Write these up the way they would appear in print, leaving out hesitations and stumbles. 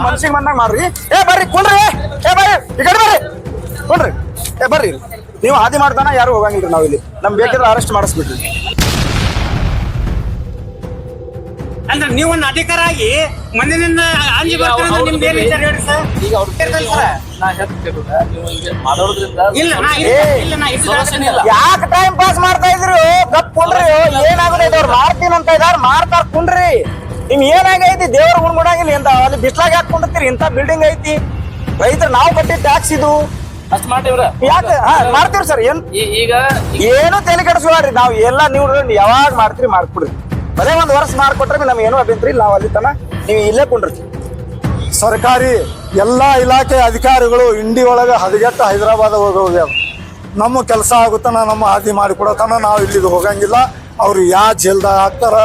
ಮನ್ಸಿಗೆ ಬಂದಾಗ ಮಾಡ್ರಿ. ಬರ್ರಿ ಕುಂಡ್ರಿ, ಬರ್ರಿ ಈ ಕಡೆ ಬರ್ರಿ ಕುಂಡ್ರಿ, ಬರ್ರಿ. ನೀವು ಹಾದಿ ಮಾಡ್ತಾನ ಯಾರು ಹೋಗಂಗಿಲ್ರಿ. ನಾವ್ ಇಲ್ಲಿ ನಮ್ ಬೇಕಿದ್ರೆ ಅರೆಸ್ಟ್ ಮಾಡಿಸ್ಬಿಡ್ರಿ. ಅಂದ್ರೆ ನೀವು ಒಂದು ಅಧಿಕಾರ ಆಗಿ ಮಂದಿನಿಂದ ಅಂಜಿ ಬರ್ತಾರೆ ನಿಮ್ದು ಏನ್ ವಿಚಾರ ಹೇಳ್ರಿ ಸರ್? ಈಗ ಅವ್ರು ನಾ ಹೇಳ್ತಿರೋದ ನೀವು ಹಿಂಗೆ ಮಾಡೋದ್ರಿಂದ ಯಾಕೆ ಟೈಮ್ ಪಾಸ್ ಮಾಡ್ತಾ ಇದ್ರು? ಗಪ್ ಕುಂಡ್ರಿ, ಏನಾಗುತ್ತೆ ಅವ್ರು ಮಾಡ್ತೀನಿ ಅಂತ ಇದಾರ, ಮಾಡ್ತಾರ ಕುಂಡ್ರಿ. ನಿಮ್ ಏನಾಗೈತಿ? ದೇವ್ರ ಗುಣಗುಣಾಗಿಲ್ಲ ಅಂತ ಅಲ್ಲಿ ಬಿಸ್ಲಾಗ ಯಾಕೆ ಕುಂಡಿರ್ತೀರಿ? ಇಂತ ಬಿಲ್ಡಿಂಗ್ ಐತಿ, ರೈತರು ನಾವು ಕಟ್ಟಿ ಟ್ಯಾಕ್ಸ್ ಇದು ಅಷ್ಟ್ ಮಾಡಿವ್ರ ಯಾಕೆ ಮಾಡ್ತೀವ್ರಿ ಸರ್? ಏನ್ ಈಗ ಏನು ತಲೆ ಕೆಡಿಸ್ಕೊಳ್ರಿ. ನಾವ್ ಎಲ್ಲ ನೀವು ಯಾವಾಗ ಮಾಡ್ತೀರಿ ಮಾಡ್ಕೊಡ್ರಿ. ಬರೇ ಒಂದ್ ವರ್ಷ ಮಾಡ್ಕೊಟ್ರೆ ನಮ್ಗೆ ಏನೋ ಅಭ್ಯಂತರ ಇಲ್ಲ. ನಾವು ಅಲ್ಲಿ ತನ ನೀವು ಇಲ್ಲೇ ಕುಂಡ್ರಿ. ಸರ್ಕಾರಿ ಎಲ್ಲಾ ಇಲಾಖೆ ಅಧಿಕಾರಿಗಳು ಇಂಡಿ ಒಳಗೆ ಹದಗೆಟ್ಟ ಹೈದರಾಬಾದ್ ಹೋಗ್ಯಾವ. ನಮ್ಮ ಕೆಲಸ ಆಗುತ್ತಾನ ನಮ್ಮ ಹಾದಿ ಮಾಡಿಕೊಡತನ ನಾವು ಇಲ್ಲಿಗೆ ಹೋಗಂಗಿಲ್ಲ. ಅವ್ರು ಯಾವ ಜೈಲ್ದಾಗ ಹಾಕ್ತಾರ,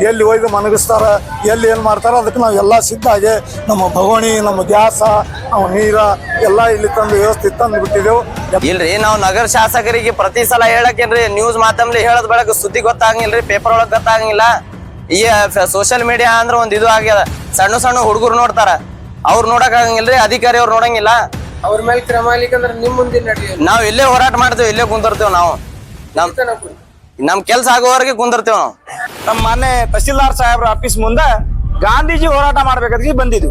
ಎಲ್ಲಿ ಒಯ್ದು ಮನಗಿಸ್ತಾರ, ಎಲ್ಲಿ ಏನ್ ಮಾಡ್ತಾರ, ಅದಕ್ಕೆ ನಾವು ಎಲ್ಲ ಸಿದ್ಧ ಆಗಿ ನಮ್ಮ ಭಗೋಣಿ, ನಮ್ಮ ಗ್ಯಾಸ, ನಾವು ನೀರ ಎಲ್ಲ ಇಲ್ಲಿ ತಂದು ವ್ಯವಸ್ಥೆ ತಂದು ಬಿಟ್ಟಿದ್ದೆವು. ಇಲ್ರಿ ನಾವು ನಗರ ಶಾಸಕರಿಗೆ ಪ್ರತಿ ಸಲ ಹೇಳಕೇನ್ರಿ, ನ್ಯೂಸ್ ಮಾಧ್ಯಮದಲ್ಲಿ ಹೇಳದ್ ಬೆಳಗ್ಗೆ ಸುದ್ದಿ ಗೊತ್ತಾಗಂಗಿಲ್ರಿ, ಪೇಪರ್ ಒಳಗ್ ಗೊತ್ತಾಗಂಗಿಲ್ಲ. ಈ ಸೋಷಿಯಲ್ ಮೀಡಿಯಾ ಅಂದ್ರೆ ಒಂದ್ ಇದು ಆಗ್ಯದ. ಸಣ್ಣ ಸಣ್ಣ ಹುಡುಗರು ನೋಡ್ತಾರ, ಅವ್ರು ನೋಡಕ್ ಆಗಂಗಿಲ್ರಿ, ಅಧಿಕಾರಿ ಅವ್ರು ನೋಡಂಗಿಲ್ಲ. ಅವ್ರ ಮೇಲೆ ಕ್ರಮ ಆಗ್ಲಿಕ್ಕಂದ್ರ ನಿಮ್ ಮುಂದಿನ ನಡೆಯೋದು ನಾವ್ ಇಲ್ಲೇ ಹೋರಾಟ ಮಾಡ್ತೇವೆ, ಇಲ್ಲೇ ಕುಂದಿರ್ತೇವ್. ನಾವು ನಮ್ ಕೆಲ್ಸ ಆಗೋವರೆಗೆ ಕುಂದಿರ್ತೇವ್. ನಾವು ನಮ್ಮ ಮೊನ್ನೆ ತಹಸೀಲ್ದಾರ್ ಸಾಹೇಬ್ರ ಆಫೀಸ್ ಮುಂದೆ ಗಾಂಧೀಜಿ ಹೋರಾಟ ಮಾಡ್ಬೇಕಾದ್ರೆ ಬಂದಿದ್ವಿ.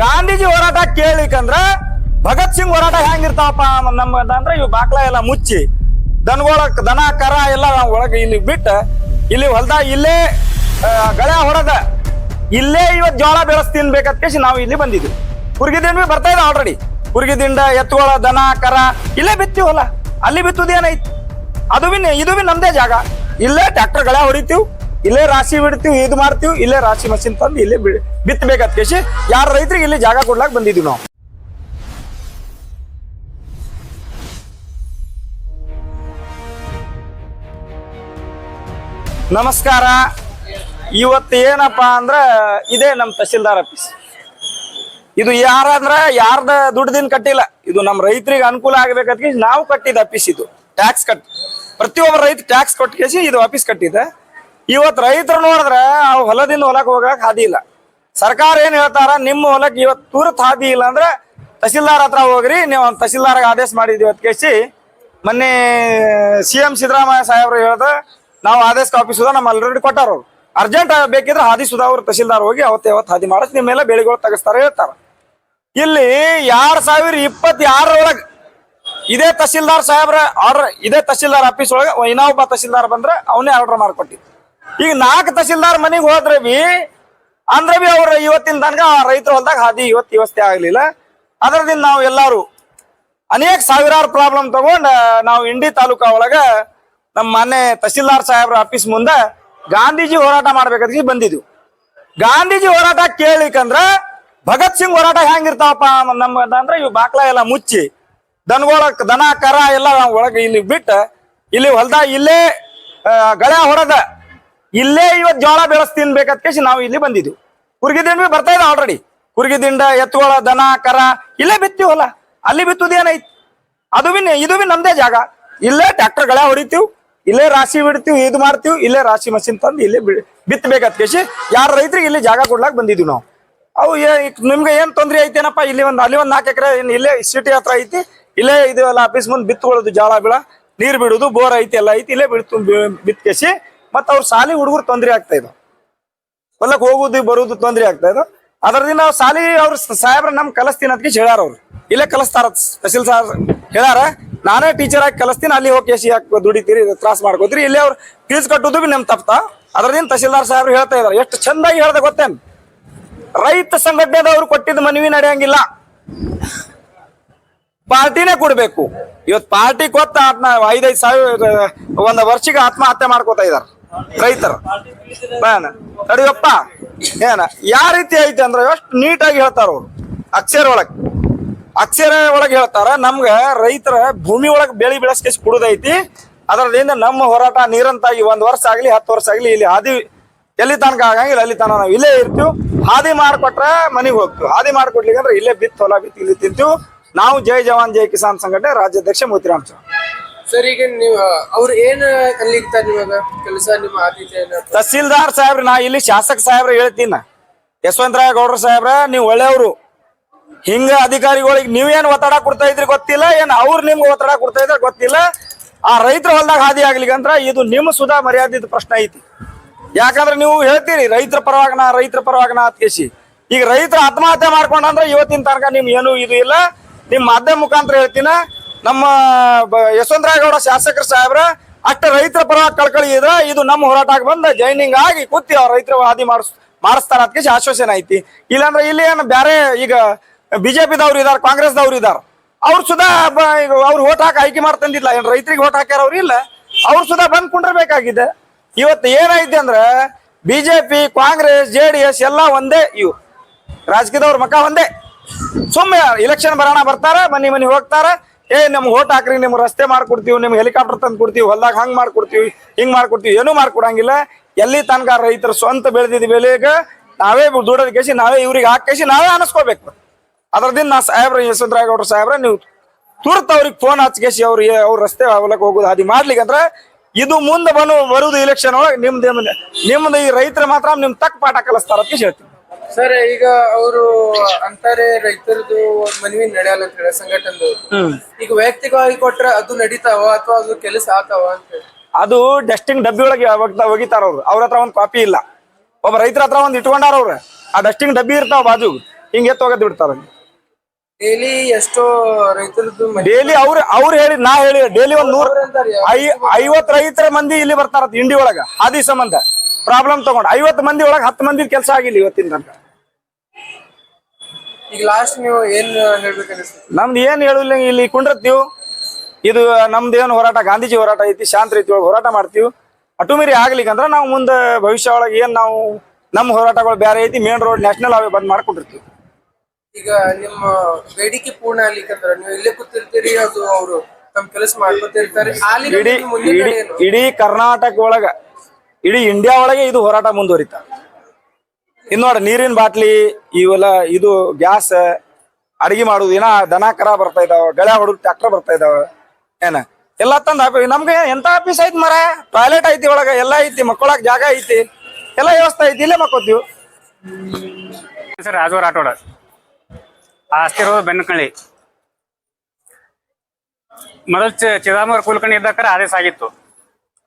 ಗಾಂಧೀಜಿ ಹೋರಾಟ ಕೇಳಿಕಂದ್ರ ಭಗತ್ ಸಿಂಗ್ ಹೋರಾಟ ಹೆಂಗಿರ್ತಾವಪ್ಪ ನಮ್ಮ ಅಂದ್ರೆ ಇವ್ ಬಾಕ್ಲ ಎಲ್ಲ ಮುಚ್ಚಿ ದನ ಕರ ಎಲ್ಲ ಒಳಗೆ ಇಲ್ಲಿ ಬಿಟ್ಟ ಇಲ್ಲಿ ಹೊಲ್ದಾಗ ಇಲ್ಲೇ ಗಳೆ ಹೊಡೆದ ಇಲ್ಲೇ ಇವತ್ ಜೋಳ ಬೆಳೆಸ್ತೀನಿ ಬೇಕಂತ ನಾವು ಇಲ್ಲಿ ಬಂದಿದ್ವಿ. ಕುರ್ಗಿದಿಂಡ್ ಬರ್ತಾ ಇದ್ದ ಆಲ್ರೆಡಿ. ಕುರ್ಗಿದಿಂಡ ಎತ್ತುಗಳ ದನ ಕರ ಇಲ್ಲೇ ಬಿತ್ತೀವಲ್ಲ, ಅಲ್ಲಿ ಬಿತ್ತುದೇನೈತಿ? ಇದು ಬಿ ನಮ್ದೇ ಜಾಗ. ಇಲ್ಲೇ ಟ್ರ್ಯಾಕ್ಟರ್ ಗಳೆ ಹೊಡಿತೀವಿ, ಇಲ್ಲೇ ರಾಶಿ ಬಿಡ್ತೀವಿ, ಇದು ಮಾಡ್ತೀವಿ, ಇಲ್ಲೇ ರಾಶಿ ಮಷಿನ್ ತಂದು ಇಲ್ಲೇ ಬಿತ್ತಬೇಕಂತ ಕೇಸಿ ಯಾರ ರೈತರಿಗೆ ಇಲ್ಲಿ ಜಾಗ ಕೊಡ್ಲಾಕ್ ಬಂದಿದ್ವಿ ನಾವು. ನಮಸ್ಕಾರ. ಇವತ್ತು ಏನಪ್ಪಾ ಅಂದ್ರ ಇದೇ ನಮ್ ತಹಸೀಲ್ದಾರ್ ಆಫೀಸ್. ಇದು ಯಾರಂದ್ರ ಯಾರ್ದ ದುಡ್ಡಿನ ಕಟ್ಟಿಲ್ಲ, ಇದು ನಮ್ ರೈತರಿಗೆ ಅನುಕೂಲ ಆಗ್ಬೇಕಂತ ನಾವು ಕಟ್ಟಿದ ಆಫೀಸ್. ಇದು ಟ್ಯಾಕ್ಸ್ ಪ್ರತಿಯೊಬ್ಬರ ರೈತ ಟ್ಯಾಕ್ಸ್ ಕೊಟ್ಟು ಇದು ಆಫೀಸ್ ಕಟ್ಟಿದೆ. ಇವತ್ತು ರೈತರು ನೋಡಿದ್ರೆ ಅವ್ ಹೊಲದಿಂದ ಹೊಲಕ್ಕೆ ಹೋಗಕ್ ಹಾದಿ ಇಲ್ಲ. ಸರ್ಕಾರ ಏನ್ ಹೇಳ್ತಾರ, ನಿಮ್ಮ ಹೊಲಕ್ಕೆ ಇವತ್ತು ತೂರತ್ ಹಾದಿ ಇಲ್ಲ ಅಂದ್ರೆ ತಹಸೀಲ್ದಾರ್ ಹತ್ರ ಹೋಗ್ರಿ, ನೀವು ತಹಸೀಲ್ದಾರ್ ಆದೇಶ ಮಾಡಿದ್ವಿ ಅಂತ ಕೇಸಿ ಮೊನ್ನೆ CM ಸಿದ್ದರಾಮಯ್ಯ ಸಾಹೇಬ್ರು ಹೇಳ್ದ, ನಾವು ಆದೇಶ ಕಾಪಿ ಸುಧಾ ನಮ್ಮ ಆಲ್ರೆಡಿ ಕೊಟ್ಟಾರ. ಅವ್ರು ಅರ್ಜೆಂಟ್ ಬೇಕಿದ್ರೆ ಹಾದಿ ಸುಧಾ ಅವ್ರು ತಹಸೀಲ್ದಾರ್ ಹೋಗಿ ಅವತ್ತು ಹಾದಿ ಮಾಡಸ್ ನಿಮ್ಮೆಲ್ಲ ಬೆಳೆಗಳು ತೆಗಿಸ್ತಾರ ಹೇಳ್ತಾರ. ಇಲ್ಲಿ 2026 ಇದೇ ತಹಸೀಲ್ದಾರ್ ಸಾಹೇಬ್ರ ಆರ್ಡರ್, ಇದೇ ತಹಸೀಲ್ದಾರ್ ಆಫೀಸ್ ಒಳಗೆ ಇನ್ನೊಬ್ಬ ತಹಸೀಲ್ದಾರ್ ಬಂದ್ರೆ ಅವನೇ ಆರ್ಡರ್ ಮಾಡ್ಕೊಟ್ಟಿದ್. ಈಗ 4 ತಹಸೀಲ್ದಾರ್ ಮನೆಗೆ ಹೋದ್ರೆ ಬಿ ಅವ್ರ ಇವತ್ತಿನ ತನಕ ರೈತರ ಹೊಲ್ದಾಗ ಹಾದಿ ವ್ಯವಸ್ಥೆ ಆಗ್ಲಿಲ್ಲ. ಅದರದಿಂದ ನಾವು ಎಲ್ಲಾರು ಅನೇಕ ಸಾವಿರಾರು ಪ್ರಾಬ್ಲಮ್ ತಗೊಂಡ್ ನಾವು ಇಂಡಿ ತಾಲೂಕಾ ಒಳಗ ನಮ್ಮ ಮೊನ್ನೆ ತಹಸೀಲ್ದಾರ್ ಸಾಹೇಬ್ರ ಆಫೀಸ್ ಮುಂದೆ ಗಾಂಧೀಜಿ ಹೋರಾಟ ಮಾಡ್ಬೇಕಂತ ಬಂದಿದ್ವಿ. ಗಾಂಧೀಜಿ ಹೋರಾಟ ಕೇಳಿಕಂದ್ರ ಭಗತ್ ಸಿಂಗ್ ಹೋರಾಟ ಹೆಂಗಿರ್ತಾವಪ್ಪ ನಮ್ಮ ಅಂದ್ರೆ ಇವ್ ಬಾಕ್ಲ ಎಲ್ಲ ಮುಚ್ಚಿ ದನ ಕರ ಎಲ್ಲ ಒಳಗೆ ಇಲ್ಲಿ ಬಿಟ್ಟ ಇಲ್ಲಿ ಹೊಲ್ದಾಗ ಇಲ್ಲೇ ಗಳೆ ಹೊಡೆದ ಇಲ್ಲೇ ಇವತ್ ಜೋಳ ಬೆಳೆಸ್ತೀನಿ ಬೇಕಂತ ಕೇಸಿ ನಾವು ಇಲ್ಲಿ ಬಂದಿದ್ವಿ. ಕುರ್ಗಿದಿಂಡ್ ಬರ್ತಾ ಇದ್ದ ಆಲ್ರೆಡಿ. ಕುರ್ಗಿದಿಂಡ ಎತ್ತುಗಳ ದನ ಕರ ಇಲ್ಲೇ ಬಿತ್ತೀವಲ್ಲ, ಅಲ್ಲಿ ಬಿತ್ತುದೇನೈತಿ? ಇದು ಬಿ ನಮ್ದೇ ಜಾಗ. ಇಲ್ಲೇ ಟ್ರ್ಯಾಕ್ಟರ್ ಗಳೆ ಹೊಡಿತೀವಿ, ಇಲ್ಲೇ ರಾಶಿ ಬಿಡ್ತೀವಿ, ಇದು ಮಾಡ್ತೀವಿ, ಇಲ್ಲೇ ರಾಶಿ ಮಷಿನ್ ತಂದು ಇಲ್ಲೇ ಬಿತ್ತಬೇಕಂತ ಕೇಸಿ ಯಾರ ರೈತರಿಗೆ ಇಲ್ಲಿ ಜಾಗ ಕೊಡ್ಲಾಕ್ ಬಂದಿದ್ವಿ ನಾವು. ಅವು ನಿಮ್ಗೆ ಏನ್ ತೊಂದ್ರೆ ಐತೇನಪ್ಪ? ಇಲ್ಲಿ ಅಲ್ಲಿ ಒಂದ್ 4 ಎಕರೆ ಇಲ್ಲೇ ಸಿಟಿ ಹತ್ರ ಐತಿ, ಇಲ್ಲೇ ಇದು ಎಲ್ಲ ಆಫೀಸ್ ಮುಂದೆ ಬಿತ್ತುಕೊಳ್ಳೋದು, ಜೋಳ ಬೀಳ ನೀರ್ ಬಿಡುದು, ಬೋರ್ ಐತಿ, ಎಲ್ಲ ಐತಿ, ಇಲ್ಲೇ ಬಿತ್ಕೇಸಿ ಮತ್ತ ಅವ್ರ ಶಾಲಿ ಹುಡುಗರು ತೊಂದ್ರೆ ಆಗ್ತಾ ಇದ್ವು, ಹೊಲಕ್ ಹೋಗುದು ಬರುದು ತೊಂದ್ರೆ ಆಗ್ತಾ ಇದ್ವು. ಅದರದಿಂದ ನಾವು ಶಾಲಿ ಅವ್ರ ಸಾಹೇಬ್ರ ನಮ್ ಕಲಿಸ್ತೀನಿ ಅಂತ ಹೇಳ್ಯಾರ. ಅವ್ರು ಇಲ್ಲೇ ಕಲಿಸ್ತಾರ, ತಹಸೀಲ್ ಸಾಹೇಬ್ ಹೇಳ್ಯಾರ, ನಾನೇ ಟೀಚರ್ ಆಗಿ ಕಲಿಸ್ತೀನಿ, ಅಲ್ಲಿ ಹೋಗಿ ಕೇಸಿ ಯಾಕೆ ದುಡಿತೀರಿ, ತ್ರಾಸ ಮಾಡ್ಕೋತೀರಿ, ಇಲ್ಲೇ ಅವ್ರು ಫೀಸ್ ಕಟ್ಟುದು ಬಿ ನಮ್ ತಪ್ಪ. ಅದರದಿಂದ ತಹಸೀಲ್ದಾರ್ ಸಾಹೇಬ್ರು ಹೇಳ್ತಾ ಇದಾರೆ. ಎಷ್ಟು ಚಂದಾಗಿ ಹೇಳ್ದೆ ಗೊತ್ತೇನ್? ರೈತ ಸಂಘಟನೆದವ್ರು ಕೊಟ್ಟಿದ್ದ ಮನವಿ ನಡೆಯಂಗಿಲ್ಲ, ಪಾರ್ಟಿನೇ ಕೊಡ್ಬೇಕು. ಇವತ್ತು ಪಾರ್ಟಿ ಕೊತ್ತ 5-5 ಸಾವಿರ ಒಂದ್ ವರ್ಷಕ್ಕೆ ಆತ್ಮಹತ್ಯೆ ಮಾಡ್ಕೋತಾ ಇದಾರ ರೈತರು. ನಡಿಯಪ್ಪ ಏನ ಯಾವ ರೀತಿ ಐತಿ ಅಂದ್ರೆ ಎಷ್ಟು ನೀಟಾಗಿ ಹೇಳ್ತಾರ ಅವ್ರು. ಅಕ್ಷರ ಒಳಗೆ ಹೇಳ್ತಾರ, ನಮ್ಗ ರೈತರ ಭೂಮಿ ಒಳಗೆ ಬೆಳಿ ಬೆಳೆಸ್ಕೇಸಿ ಕೊಡುದೈತಿ. ಅದರದಿಂದ ನಮ್ಮ ಹೋರಾಟ ನಿರಂತರಾಗಿ 1 ವರ್ಷ ಆಗ್ಲಿ 10 ವರ್ಷ ಆಗ್ಲಿ ಇಲ್ಲಿ ಹಾದಿ ಎಲ್ಲಿ ತನಕ ಆಗಂಗಿಲ್ಲ, ಅಲ್ಲಿ ತನಕ ನಾವು ಇಲ್ಲೇ ಇರ್ತೀವಿ. ಹಾದಿ ಮಾಡ್ಕೊಟ್ರ ಮನೆಗೆ ಹೋಗ್ತೀವಿ, ಹಾದಿ ಮಾಡ್ಕೊಡ್ಲಿಕ್ಕೆ ಅಂದ್ರೆ ಇಲ್ಲೇ ಹೊಲ ಬಿತ್ತು ಇಲ್ಲಿ ತಿಂತೀವಿ ನಾವು. ಜೈ ಜವಾನ್ ಜೈ ಕಿಸಾನ್ ಸಂಘಟನೆ ರಾಜ್ಯಾಧ್ಯಕ್ಷ ಮೋತಿರಾಮ್ ಸರ್. ಈಗ ನೀವು ಅವ್ರು ಏನ್ ಕಲಿಗ್ತಾರ ನಿವಾಗ ಕೆಲಸ, ನಿಮ್ಮ ಆದ್ಯತೆ? ತಹಸೀಲ್ದಾರ್ ಸಾಹೇಬ್ರ ನಾ ಇಲ್ಲಿ ಶಾಸಕ ಸಾಹೇಬ್ರ ಹೇಳ್ತೀನ, ಯಶವಂತರಾಯ ಗೌಡ್ರ ಸಾಹೇಬ್ರ ನೀವು ಒಳ್ಳೆಯವರು. ಹಿಂಗ ಅಧಿಕಾರಿಗಳಿಗೆ ನೀವೇನ್ ಒತ್ತಡ ಕೊಡ್ತಾ ಇದ್ರಿ ಗೊತ್ತಿಲ್ಲ, ಏನ್ ಅವ್ರು ನಿಮ್ಗೆ ಒತ್ತಡ ಕೊಡ್ತಾ ಇದ್ರ ಗೊತ್ತಿಲ್ಲ. ಆ ರೈತರ ಹೊಲ್ದಾಗ ಹಾದಿ ಆಗ್ಲಿಕ್ಕಂದ್ರ ಇದು ನಿಮ್ಮ ಸುಧಾ ಮರ್ಯಾದಿದ ಪ್ರಶ್ನೆ ಐತಿ. ಯಾಕಂದ್ರೆ ನೀವು ಹೇಳ್ತೀರಿ ರೈತರ ಪರವಾಗನ ಅಂತ ಕೇಸಿ. ಈಗ ರೈತರ ಆತ್ಮಹತ್ಯೆ ಮಾಡ್ಕೊಂಡಂದ್ರ ಇವತ್ತಿನ ತನಕ ನಿಮ್ ಏನು ಇದು ಇಲ್ಲ. ನಿಮ್ ಮಾಧ್ಯಮ ಮುಖಾಂತರ ಹೇಳ್ತೀನ, ನಮ್ಮ ಯಶವಂತರಾಯ ಗೌಡ ಶಾಸಕರ ಸಾಹೇಬ್ರ ಅಷ್ಟ ರೈತರ ಪರವಾಗಿ ಕಳ್ಕಳಿ ಇದ್ರ ಇದು ನಮ್ಮ ಹೋರಾಟಕ್ಕೆ ಬಂದ ಜಾಯ್ನಿಂಗ್ ಆಗಿ ಕೂತಿ ಅವ್ರ ರೈತರ ಹಾದಿ ಮಾಡಿಸ್ತಾರ ಅಂತ ಕೇಸಿ ಆಶ್ವಾಸನೆ ಐತಿ. ಇಲ್ಲಾಂದ್ರೆ ಇಲ್ಲಿ ಏನು ಬ್ಯಾರೆ ಈಗ ಬಿಜೆಪಿದವ್ರು ಇದಾರ, ಕಾಂಗ್ರೆಸ್ದವ್ರು ಇದಾರ, ಅವ್ರು ಸುಧಾ ಅವ್ರು ಓಟ್ ಹಾಕಿ ಆಯ್ಕೆ ಮಾಡ್ತಂದಿಲ್ಲ. ಏನ್ ರೈತರಿಗೆ ಓಟ್ ಹಾಕ್ಯಾರ ಅವ್ರು ಇಲ್ಲ, ಅವ್ರು ಸುಧಾ ಬಂದ್ ಕುಂಡಿರ್ಬೇಕಾಗಿದೆ. ಇವತ್ತು ಏನೈತಿ ಅಂದ್ರ ಬಿಜೆಪಿ, ಕಾಂಗ್ರೆಸ್, JDS ಎಲ್ಲ ಒಂದೇ. ಇವು ರಾಜಕೀಯದವ್ರ ಮಕ್ಕ ಒಂದೇ. ಸುಮ್ಮನೆ ಇಲೆಕ್ಷನ್ ಬರೋಣ ಬರ್ತಾರ, ಮನಿ ಹೋಗ್ತಾರ. ನಮ್ಗೆ ಓಟ್ ಹಾಕ್ರಿ, ನಿಮ್ಗೆ ರಸ್ತೆ ಮಾಡ್ಕೊಡ್ತೀವಿ, ನಿಮ್ಗೆ ಹೆಲಿಕಾಪ್ಟರ್ ತಂದು ಕೊಡ್ತೀವಿ, ಹೊಲ್ದಾಗ ಹಂಗ್ ಮಾಡ್ಕೊಡ್ತೀವಿ, ಹಿಂಗ್ ಮಾಡ್ಕೊಡ್ತೀವಿ, ಏನೂ ಮಾಡ್ಕೊಡಂಗಿಲ್ಲ. ಎಲ್ಲಿ ತನಕ ರೈತರು ಸ್ವಂತ ಬೆಳೆದಿದ್ದ ಬೆಲೆಗ ನಾವೇ ದುಡೋದ್ ಕೇಸಿ ನಾವೇ ಇವ್ರಿಗೆ ಹಾಕೇಸಿ ನಾವೇ ಅನಿಸ್ಕೋಬೇಕು. ಅದ್ರದಿಂದ ನಾ ಸಾಹೇಬ್ರ ಯಶವಂತರಾಯ ಗೌಡ್ರ ಸಾಹೇಬ್ರ ನೀವು ತುರ್ತ ಅವ್ರಿಗೆ ಫೋನ್ ಹಚ್ಕೇಸಿ ಅವ್ರ ರಸ್ತೆ ಹೊಲಕ್ಕೆ ಹೋಗೋದು ಹಾದಿ ಮಾಡ್ಲಿಕ್ಕಂದ್ರ ಇದು ಮುಂದೆ ಬರುವುದು ಇಲೆಕ್ಷನ್ ಒಳಗೆ ನಿಮ್ದು ಈ ರೈತರ ಮಾತ್ರ ನಿಮ್ ತಕ್ಕ ಪಾಠ ಕಲಿಸ್ತಾರ ಅಂತ ಹೇಳ್ತೀನಿ. ಸರ್ ಈಗ ಅವರು ಅಂತಾರೆ ರೈತರದು ಮನವಿ ನಡೆಯಲ್ಲ ಅಂತ ಹೇಳಿ ಸಂಘಟನೆದವ್ರು. ಈಗ ವೈಯಕ್ತಿಕವಾಗಿ ಕೊಟ್ರೆ ಅದು ನಡೀತಾವ ಅಥವಾ ಅದು ಕೆಲಸ ಆತಾವ ಅಂತ ಹೇಳಿ? ಅದು ಡಸ್ಟಿಂಗ್ ಡಬ್ಬಿ ಒಳಗೆ ಒಗಿತಾರ ಅವ್ರ ಹತ್ರ ಒಂದ್ ಕಾಪಿ ಇಲ್ಲ. ಒಬ್ಬ ರೈತರ ಹತ್ರ ಒಂದ್ ಇಟ್ಕೊಂಡಾರ ಅವ್ರ. ಆ ಡಸ್ಟಿಂಗ್ ಡಬ್ಬಿ ಇರ್ತಾವ ಬಾಜು, ಹಿಂಗೆ ಎತ್ತೋಗದ್ ಬಿಡ್ತಾರ. ಡೈಲಿ ಎಷ್ಟೋ ರೈತರದ್ದು ಡೈಲಿ ಅವ್ರು ಹೇಳಿ ನಾ ಹೇಳಿ ಡೈಲಿ ಒಂದ್ 150 ರೈತರ ಮಂದಿ ಇಲ್ಲಿ ಬರ್ತಾರ ಇಂಡಿ ಒಳಗ ಹಾದಿ ಸಂಬಂಧ ಪ್ರಾಬ್ಲಮ್ ತಗೊಂಡ್. 50 ಮಂದಿ ಒಳಗ 10 ಮಂದಿ ಕೆಲಸ ಆಗಿಲ್ಲ ಇವತ್ತಿನ ತನಕ. ಈಗ ಲಾಸ್ಟ್ ನೀವು ಏನ್ ಹೇಳ್ಬೇಕನ್ನಿಸ್ತದೆ? ನಮ್ದು ಏನ್ ಹೇಳುದಿಲ್ಲ, ಇಲ್ಲಿ ಕುಂಡ್ರತ್ತೀವಿ. ಇದು ನಮ್ದು ಏನು ಹೋರಾಟ ಗಾಂಧೀಜಿ ಹೋರಾಟ ಐತಿ, ಶಾಂತ ರೀತಿ ಒಳಗೆ ಹೋರಾಟ ಮಾಡ್ತೀವಿ. ಅಟು ಮೀರಿ ಆಗ್ಲಿಕ್ಕಂದ್ರ ನಾವು ಮುಂದೆ ಭವಿಷ್ಯ ಒಳಗೆ ಏನ್ ನಾವು ನಮ್ಮ ಹೋರಾಟಗಳು ಬೇರೆ ಐತಿ. ಮೇನ್ ರೋಡ್ ನ್ಯಾಷನಲ್ ಹೈವೇ ಬಂದ್ ಮಾಡ್ಕೊಂಡಿರ್ತೀವಿ. ಈಗ ನಿಮ್ಮ ಬೇಡಿಕೆ ಪೂರ್ಣ ಆಗ್ಲಿಕ್ಕಂದ್ರ ನೀವು ಇಲ್ಲೇ ಕೂತಿರ್ತೀರಿ, ಅದು ಅವರು ತಮ್ಮ ಕೆಲಸ ಮಾಡ್ಕೊತಿರ್ತಾರೆ. ಇಡೀ ಕರ್ನಾಟಕ ಒಳಗ, ಇಡೀ ಇಂಡಿಯಾ ಒಳಗೆ ಇದು ಹೋರಾಟ ಮುಂದುವರಿತ. ಇನ್ ನೋಡ ನೀರಿನ ಬಾಟ್ಲಿ ಇವೆಲ್ಲ, ಇದು ಗ್ಯಾಸ್, ಅಡಿಗೆ ಮಾಡುದು, ಏನ ದನ ಕರ ಬರ್ತಾ ಇದಾವ, ಗಳೆ ಹೊಡೋದು ಟ್ರ್ಯಾಕ್ಟರ್ ಬರ್ತಾ ಇದಾವ, ಏನ ಎಲ್ಲ ತಂದ ನಮ್ಗೆ ಎಂತ ಆಫೀಸ್ ಐತಿ ಮರ, ಟಾಯ್ಲೆಟ್ ಐತಿ ಒಳಗ, ಎಲ್ಲ ಐತಿ, ಮಕ್ಕಳಾಗ ಜಾಗ ಐತಿ, ಎಲ್ಲ ವ್ಯವಸ್ಥೆ ಐತಿ, ಇಲ್ಲೇ ಮಕ್ಕೋತೀವಿ. ಸರ್ ರಾಜು ರಾಠೋಡ, ಆಸ್ತಿ ಇರೋದು ಬೆನ್ನಕಳ್ಳಿ. ಮೊದಲು ಚಿದಾಂಬರ ಕುಲಕರ್ಣಿ ಇದ್ದಕ್ಕಾರ ಆದೇಶ ಆಗಿತ್ತು.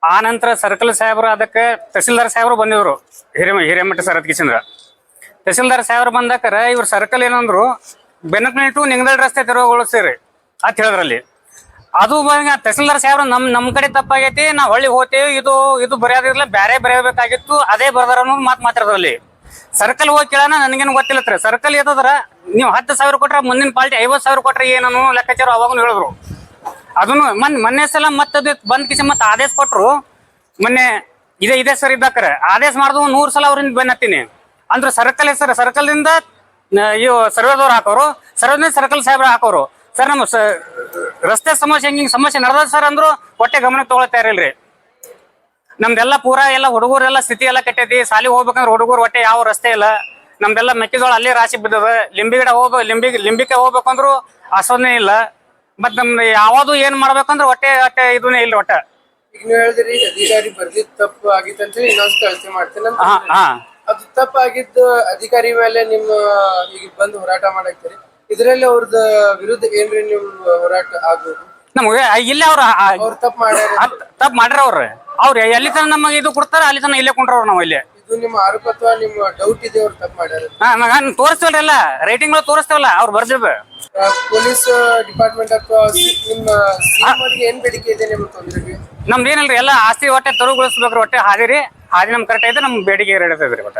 ಆ ನಂತರ ಸರ್ಕಲ್ ಸಾಹೇಬರು ಅದಕ್ಕೆ ತಹಸೀಲ್ದಾರ್ ಸಾಹೇಬರು ಬಂದಿದ್ರು, ಹಿರೇಮಠ ಸರ್ ಅದಕ್ಕಿಂದ್ರ. ತಹಸೀಲ್ದಾರ್ ಸಾಹೇಬರು ಬಂದಾಕರ ಇವ್ರ ಸರ್ಕಲ್ ಏನಂದ್ರು, ಬೆನ್ನಕಳ್ಳಿ ಟು ನಿಂಗದಳ್ಳಿ ರಸ್ತೆ ತೆರವುಗೊಳಿಸ್ತೀರಿ ಅಂತ ಹೇಳಿದ್ರಲ್ಲಿ. ಅದು ತಹಸೀಲ್ದಾರ್ ಸಾಹೇಬ್ರು ನಮ್ ಕಡೆ ತಪ್ಪಾಗೈತಿ, ನಾವು ಹೊಳ್ಳಿ ಹೋಗ್ತೇವೆ, ಇದು ಬರೆಯೋದಿಲ್ಲ, ಬೇರೆ ಬರೆಯಬೇಕಾಗಿತ್ತು, ಅದೇ ಬರ್ದಾರ ಅನ್ನೋದು ಮಾತಾಡೋದ್ರಲ್ಲಿ. ಸರ್ಕಲ್ ಹೋಗಿ ಕೇಳೋಣ, ನನಗೇನು ಗೊತ್ತಿಲ್ಲತ್ರ. ಸರ್ಕಲ್ ಎತ್ತದ್ರ ನೀವು 10,000 ಕೊಟ್ರೆ ಮುಂದಿನ ಪಾರ್ಟಿ 50,000 ಕೊಟ್ರೆ ಏನನ್ನು ಲೆಕ್ಕಾಚಾರ ಅವಾಗೂ ಹೇಳಿದ್ರು. ಅದನ್ನು ಮೊನ್ನೆ ಸಲ ಮತ್ತೆ ಬಂದ್ ಕಿಸಿ ಮತ್ತೆ ಆದೇಶ ಕೊಟ್ರು. ಮೊನ್ನೆ ಇದೇ ಸರ್ ಇದ್ದಾಕರ ಆದೇಶ ಮಾಡಿದ್ರು 100 ಸಲ ಅವ್ರಿಂದ ಬೆನ್ನತ್ತೀನಿ ಅಂದ್ರೆ ಸರ್ಕಲ್ ಹೆಸರು ಸರ್ಕಲ್ದಿಂದ ಇವು ಸರ್ವೇದವ್ರು ಹಾಕೋರು, ಸರ್ವೇದಿಂದ ಸರ್ಕಲ್ ಸಾಹೇಬ್ರ ಹಾಕೋರು. ಸರ್ ನಮ್ಮ ರಸ್ತೆ ಸಮಸ್ಯೆ ಹಿಂಗಿಂಗ್ ಸಮಸ್ಯೆ ನಡೆದ ಸರ್ ಅಂದ್ರು ಹೊಟ್ಟೆ ಗಮನಕ್ಕೆ ತಗೊಳ್ತಾ ಇರಲ್ರಿ. ನಮ್ದೆಲ್ಲ ಪೂರಾ ಎಲ್ಲ ಹುಡುಗರೆಲ್ಲ ಸ್ಥಿತಿ ಎಲ್ಲ ಕೆಟ್ಟೈತಿ. ಸಾಲಿ ಹೋಗ್ಬೇಕಂದ್ರೆ ಹುಡುಗರು ಹೊಟ್ಟೆ ಯಾವ ರಸ್ತೆ ಇಲ್ಲ. ನಮ್ದೆಲ್ಲ ಮೆಕ್ಕೆಜೋಳ ಅಲ್ಲೇ ರಾಶಿ ಬಿದ್ದದ. ಲಿಂಬಿ ಗಿಡ ಲಿಂಬಿಕೆ ಹೋಗ್ಬೇಕಂದ್ರು ಆಸ್ವಾದನೆ ಇಲ್ಲ. ಮತ್ ನಮ್ದು ಯಾವ್ದು ಏನ್ ಮಾಡ್ಬೇಕಂದ್ರೆ ಹೊಟ್ಟೆ ಇದನ್ನೇ ಇಲ್ಲ ಒಟ್ಟ. ಈಗ ನೀವು ಹೇಳಿದ್ರಿ ಅಧಿಕಾರಿ ಬರ್ದಿದ್ ತಪ್ಪು ಆಗಿತ್ತು ಅಂತ ಹೇಳಿ ಇನ್ನೊಂದು ಕಳಿಸಿ ಮಾಡ್ತೇನೆ. ಅದು ತಪ್ಪಾಗಿದ್ದು ಅಧಿಕಾರಿ ಮೇಲೆ ನಿಮ್ಮ ಈಗ ಬಂದು ಹೋರಾಟ ಮಾಡಾಕ್ತೀರಿ. ಇದರಲ್ಲಿ ಅವ್ರದ ವಿರುದ್ಧ ಏನ್ರಿ ನಿಮ್ ಹೋರಾಟ ಆಗ್ಬೋದು? ನಮ್ಗೆ ಇಲ್ಲಿ ಅವ್ರು ತಪ್ಪು ಮಾಡ್ಯಾರ. ಅವ್ರು ಎಲ್ಲಿ ತನ ನಮಗೆ ಇದು ಕೊಡ್ತಾರ ಅಲ್ಲಿ ತನ ಇಲ್ಲೇ ಕೊಂಡ್ರವ್ರು ನಾವು ಇಲ್ಲಿ. ಇದು ನಿಮ್ಮ ಆರೋಪ ಅಥವಾ ನಿಮ್ಮ ಡೌಟ್ ಇದೆ ಅವ್ರು ತಪ್ಪು ಮಾಡ್ಯಾರ? ತೋರಿಸ್ತೇವಲ್ಲ, ರೇಟಿಂಗ್ ತೋರಿಸ್ತೇವಲ್ಲ, ಅವ್ರು ಬರ್ದಿದ್ದು. ಪೊಲೀಸ್ ಡಿಪಾರ್ಟ್ಮೆಂಟ್ ಅಥವಾ ನಿಮ್ಮ ಸಿಎಂ ಅವರಿಗೆ ಏನ್ ಬೇಡಿಕೆ ಇದೆ ನಿಮ್ಮ ತೊಂದರೆಗೆ? ನಮ್ದು ಏನಲ್ರಿ, ಎಲ್ಲ ಆಸ್ತಿ ಹೊಟ್ಟೆ ತೆರವುಗೊಳಿಸ್ಬೇಕ್ರಿ. ಹೊಟ್ಟೆ ಹಾದಿ ನಮ್ ಕರೆಕ್ಟ್ ಐತೆ, ನಮ್ ಬೇಡಿಕೆ ಇರ್ತದ್ರಿ. ಒಟ್ಟ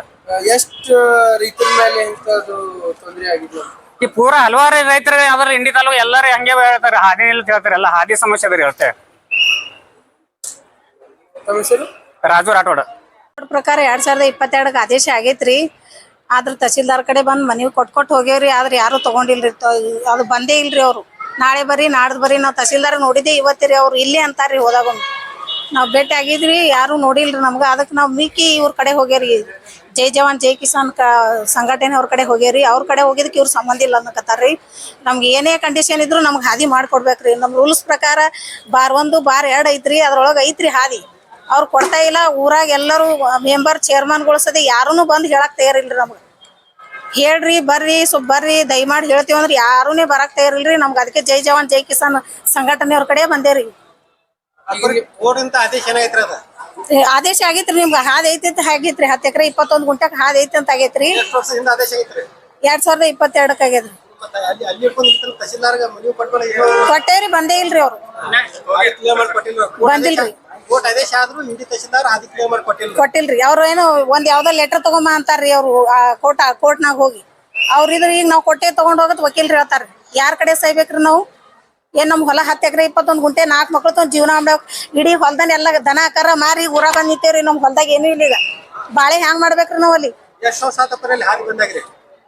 ಎಷ್ಟು ರೈತರ ಮೇಲೆ ಇಂಥದ್ದು ತೊಂದರೆ ಆಗಿದೆ? ಈ ಪೂರಾ ಹಲವಾರು ರೈತರ ಯಾವ್ದಾರ ಇಂಡಿ ತಾಲೂಕು ಎಲ್ಲಾರು ಹಂಗೆ ಹೇಳ್ತಾರೆ, ಹಾದಿ ಹೇಳ್ತಾರೆ, ಎಲ್ಲ ಹಾದಿ ಸಮಸ್ಯೆ ಅದ್ರಿ ಹೇಳ್ತೆ. ರಾಜು ರಾಠೋಡ ಪ್ರಕಾರ 2022 ಆದೇಶ ಆಗೈತ್ರಿ. ಆದ್ರ ತಹಸೀಲ್ದಾರ್ ಕಡೆ ಬಂದ್ ಮನವಿ ಕೊಟ್ಟು ಹೋಗ್ಯಾವ್ರಿ. ಆದ್ರೆ ಯಾರು ತಗೊಂಡಿಲ್ರಿ, ಅದು ಬಂದೇ ಇಲ್ರಿ. ಅವ್ರು ನಾಳೆ ಬರ್ರಿ ನಾಡ್ದು ಬರ್ರಿ, ನಾವು ತಹಸೀಲ್ದಾರ್ ನೋಡಿದ್ದೆ ಇವತ್ತಿರಿ, ಅವ್ರು ಇಲ್ಲೇ ಅಂತಾರ್ರಿ. ಹೋದಾಗ ನಾವ್ ಭೇಟಿ ಆಗಿದ್ರಿ, ಯಾರು ನೋಡಿಲ್ರಿ ನಮ್ಗ. ಅದಕ್ಕೆ ನಾವ್ ಮಿಕ್ಕಿ ಇವ್ರ ಕಡೆ ಹೋಗ್ಯಾರಿ, ಜೈ ಜವಾನ್ ಜೈ ಕಿಸಾನ್ ಸಂಘಟನೆ ಅವ್ರ ಕಡೆ ಹೋಗ್ಯಾರಿ. ಅವ್ರ ಕಡೆ ಹೋಗಿದಕ್ಕೆ ಇವ್ರ ಸಂಬಂಧ ಇಲ್ಲ ಅನ್ನಕತ್ತಾರ್ರಿ. ನಮ್ಗೆ ಏನೇ ಕಂಡೀಷನ್ ಇದ್ರು ನಮ್ಗೆ ಹಾದಿ ಮಾಡ್ಕೊಡ್ಬೇಕ್ರಿ. ನಮ್ ರೂಲ್ಸ್ ಪ್ರಕಾರ ಬಾರ್ 1 ಬಾರ್ 2 ಐತ್ರಿ, ಅದ್ರೊಳಗೆ ಐತ್ರಿ ಹಾದಿ. ಅವ್ರು ಕೊಡ್ತಾ ಇಲ್ಲ. ಊರಾಗ ಎಲ್ಲರೂ ಮೆಂಬರ್ ಚೇರ್ಮನ್ಗಳು ಸದ ಯಾರೂ ಬಂದು ಹೇಳಕ್ ತಯಾರಿಲ್ರಿ ನಮ್ಗೆ. ಹೇಳ್ರಿ ಬರ್ರಿ ಸ್ವಲ್ಪ ಬರ್ರಿ ದಯಮಾಡಿ ಹೇಳ್ತೀವಿ ಅಂದ್ರೆ ಯಾರೂನೇ ಬರಕ್ ತಯಾರಿಲ್ರಿ. ನಮ್ಗೆ ಅದಕ್ಕೆ ಜೈ ಜವಾನ್ ಜೈ ಕಿಸಾನ್ ಸಂಘಟನೆಯವ್ರ ಕಡೆ ಬಂದೇವ್ರಿ. ಆದೇಶ ಆಗೈತ್ರಿ ನಿಮ್ಗೆ ಹಾದ್ ಐತಿ ಅಂತ ಆಗೈತ್ರಿ. 10 ಎಕರೆ 21 ಗುಂಟಕ್ ಹಾದ್ ಐತಿ ಅಂತ ಆಗೈತ್ರಿ. 2022 ಆಗ್ಯದ್ರಿ. ಕೊಟ್ಟೇವ್ರಿ, ಬಂದೇ ಇಲ್ರಿ ಅವ್ರು, ಬಂದಿಲ್ರಿ, ಕೊಟ್ಟಿಲ್ರಿ. ಅವ್ರು ಏನು ಒಂದ್ ಯಾವ್ದೋ ಲೆಟರ್ ತಗೊಂಬ ಅಂತಾರ್ರಿ ಅವ್ರು ಕೋರ್ಟ್ನಾಗ ಹೋಗಿ. ಅವ್ರ ಇದ್ರ ಈಗ ನಾವ್ ಕೊಟ್ಟೆ ತಗೊಂಡ್ ಹೋಗತ್ ವಕೀಲ್ರಿ ಹೇಳ್ತಾರ. ಯಾರ್ ಕಡೆ ಸೈಬೇಕ್ರಿ ನಾವು? ಏನ್ ನಮ್ ಹೊಲ 10 ಎಕರೆ 21 ಗುಂಟೆ 4 ಮಕ್ಳು ತಗೊಂಡ್ ಜೀವನ ಮಾಡ್ಬೇಕು. ಇಡೀ ಹೊಲ್ದಾನ ಎಲ್ಲ ದನ ಕರ ಮಾರಿ ಊರ ಬಂದ್ ನಿಂತೇವ್ರಿ. ನಮ್ ಹೊಲ್ದಾಗ ಏನು ಇಲ್ಲ. ಈಗ ಬಾಳೆ ಹ್ಯಾಂಗ್ ಮಾಡ್ಬೇಕ್ರಿ ನಾವ್ ಅಲ್ಲಿ?